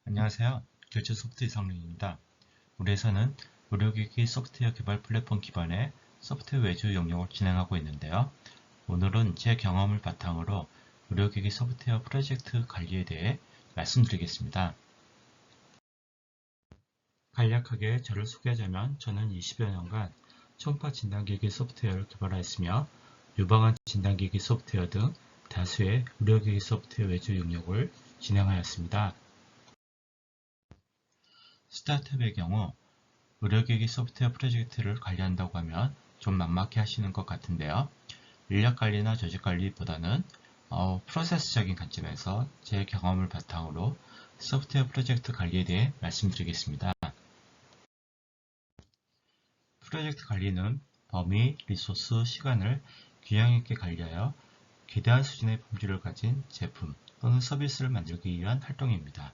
안녕하세요. 결제 소프트웨어 이상민입니다. 우리 회사는 의료기기 소프트웨어 개발 플랫폼 기반의 소프트웨어 외주 영역을 진행하고 있는데요. 오늘은 제 경험을 바탕으로 의료기기 소프트웨어 프로젝트 관리에 대해 말씀드리겠습니다. 간략하게 저를 소개하자면 저는 20여 년간 초음파 진단기기 소프트웨어를 개발하였으며 유방암 진단기기 소프트웨어 등 다수의 의료기기 소프트웨어 외주 영역을 진행하였습니다. 스타트업의 경우 의료기기 소프트웨어 프로젝트를 관리한다고 하면 좀 막막해 하시는 것 같은데요. 인력관리나 조직관리보다는 프로세스적인 관점에서 제 경험을 바탕으로 소프트웨어 프로젝트 관리에 대해 말씀드리겠습니다. 프로젝트 관리는 범위, 리소스, 시간을 균형 있게 관리하여 기대한 수준의 품질을 가진 제품 또는 서비스를 만들기 위한 활동입니다.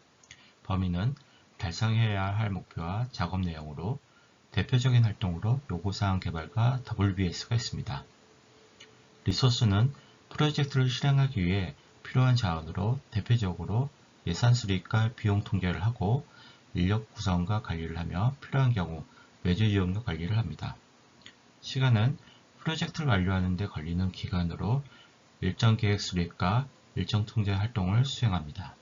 범위는 달성해야 할 목표와 작업 내용으로 대표적인 활동으로 요구사항 개발과 WBS가 있습니다. 리소스는 프로젝트를 실행하기 위해 필요한 자원으로 대표적으로 예산 수립과 비용 통계를 하고 인력 구성과 관리를 하며 필요한 경우 외주 이용료 관리를 합니다. 시간은 프로젝트를 완료하는 데 걸리는 기간으로 일정 계획 수립과 일정 통제 활동을 수행합니다.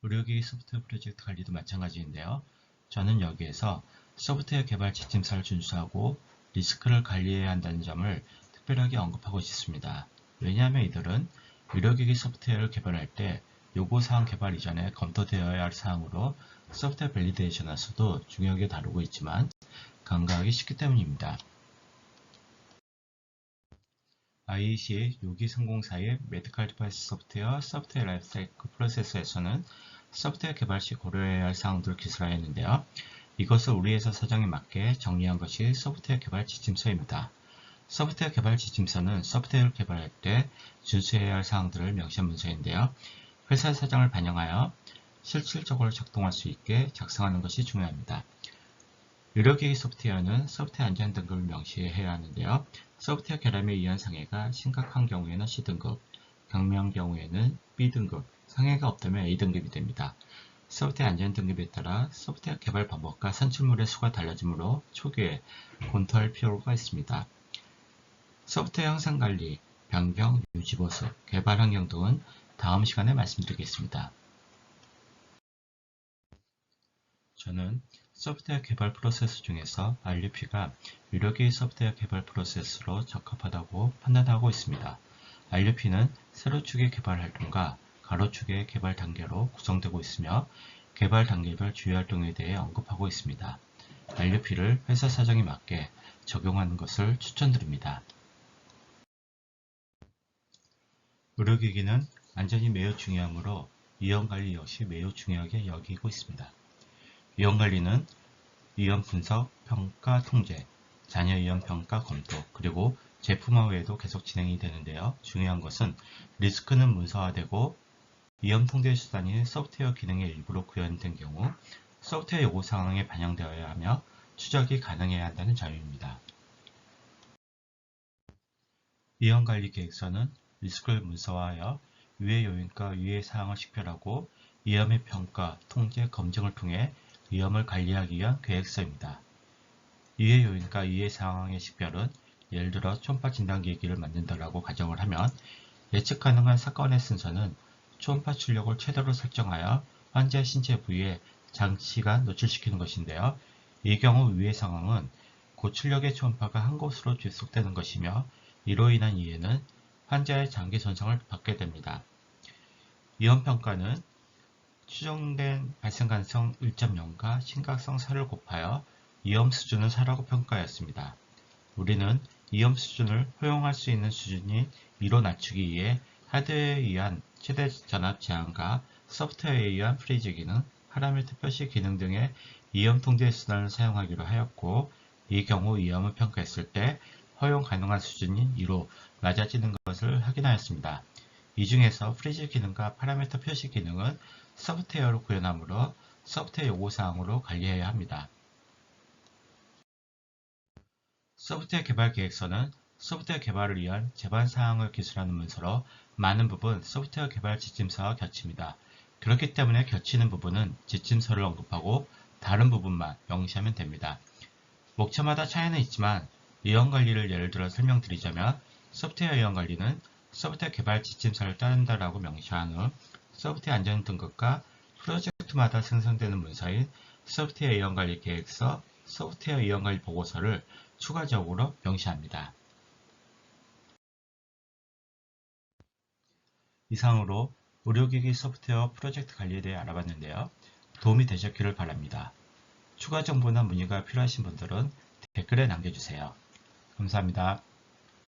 의료기기 소프트웨어 프로젝트 관리도 마찬가지인데요. 저는 여기에서 소프트웨어 개발 지침서를 준수하고 리스크를 관리해야 한다는 점을 특별하게 언급하고 싶습니다. 왜냐하면 이들은 의료기기 소프트웨어를 개발할 때 요구사항 개발 이전에 검토되어야 할 사항으로 소프트웨어 밸리데이션에서도 중요하게 다루고 있지만 간과하기 쉽기 때문입니다. IEC 62004의 메디컬 디바이스 소프트웨어 라이프사이클 프로세스에서는 소프트웨어 개발 시 고려해야 할 사항들을 기술하였는데요. 이것을 우리 회사 사정에 맞게 정리한 것이 소프트웨어 개발 지침서입니다. 소프트웨어 개발 지침서는 소프트웨어를 개발할 때 준수해야 할 사항들을 명시한 문서인데요. 회사 사정을 반영하여 실질적으로 작동할 수 있게 작성하는 것이 중요합니다. 의료기기 소프트웨어는 소프트웨어 안전 등급을 명시해야 하는데요. 소프트웨어 결함에 의한 상해가 심각한 경우에는 C등급, 경미한 경우에는 B등급, 상해가 없다면 A등급이 됩니다. 소프트웨어 안전 등급에 따라 소프트웨어 개발 방법과 산출물의 수가 달라지므로 초기에 검토할 필요가 있습니다. 소프트웨어 형상관리, 변경, 유지보수, 개발 환경 등은 다음 시간에 말씀드리겠습니다. 저는 소프트웨어 개발 프로세스 중에서 RUP가 의료기기 소프트웨어 개발 프로세스로 적합하다고 판단하고 있습니다. RUP는 세로축의 개발 활동과 가로축의 개발 단계로 구성되고 있으며 개발 단계별 주요 활동에 대해 언급하고 있습니다. RUP를 회사 사정에 맞게 적용하는 것을 추천드립니다. 의료기기는 안전이 매우 중요하므로 위험관리 역시 매우 중요하게 여기고 있습니다. 위험관리는 위험 분석, 평가, 통제, 잔여 위험 평가, 검토, 그리고 제품화 외에도 계속 진행이 되는데요. 중요한 것은 리스크는 문서화되고 위험 통제 수단이 소프트웨어 기능의 일부로 구현된 경우 소프트웨어 요구 상황에 반영되어야 하며 추적이 가능해야 한다는 점입니다. 위험관리 계획서는 리스크를 문서화하여 위해 요인과 위해 사항을 식별하고 위험의 평가, 통제, 검증을 통해 위험을 관리하기 위한 계획서입니다. 위해 요인과 위해 상황의 식별은 예를 들어 초음파 진단기기를 만든다라고 가정을 하면 예측 가능한 사건의 순서는 초음파 출력을 최대로 설정하여 환자의 신체 부위에 장시간 노출시키는 것인데요. 이 경우 위해 상황은 고출력의 초음파가 한 곳으로 지속되는 것이며 이로 인한 위해는 환자의 장기 손상을 받게 됩니다. 위험평가는 추정된 발생 가능성 1.0과 심각성 4를 곱하여 위험 수준을 4라고 평가하였습니다. 우리는 위험 수준을 허용할 수 있는 수준이 2로 낮추기 위해 하드웨어에 의한 최대 전압 제한과 소프트웨어에 의한 프리즈 기능, 파라미터 표시 기능 등의 위험 통제 수단을 사용하기로 하였고, 이 경우 위험을 평가했을 때 허용 가능한 수준이 2로 낮아지는 것을 확인하였습니다. 이 중에서 프리즈 기능과 파라미터 표시 기능은 소프트웨어로 구현하므로 소프트웨어 요구사항으로 관리해야 합니다. 소프트웨어 개발 계획서는 소프트웨어 개발을 위한 제반 사항을 기술하는 문서로 많은 부분 소프트웨어 개발 지침서와 겹칩니다. 그렇기 때문에 겹치는 부분은 지침서를 언급하고 다른 부분만 명시하면 됩니다. 목차마다 차이는 있지만 위험관리를 예를 들어 설명드리자면 소프트웨어 위험관리는 소프트웨어 개발 지침서를 따른다라고 명시한 후 소프트웨어 안전 등급과 프로젝트마다 생성되는 문서인 소프트웨어 위험관리 계획서, 소프트웨어 위험관리 보고서를 추가적으로 명시합니다. 이상으로 의료기기 소프트웨어 프로젝트 관리에 대해 알아봤는데요. 도움이 되셨기를 바랍니다. 추가 정보나 문의가 필요하신 분들은 댓글에 남겨주세요. 감사합니다.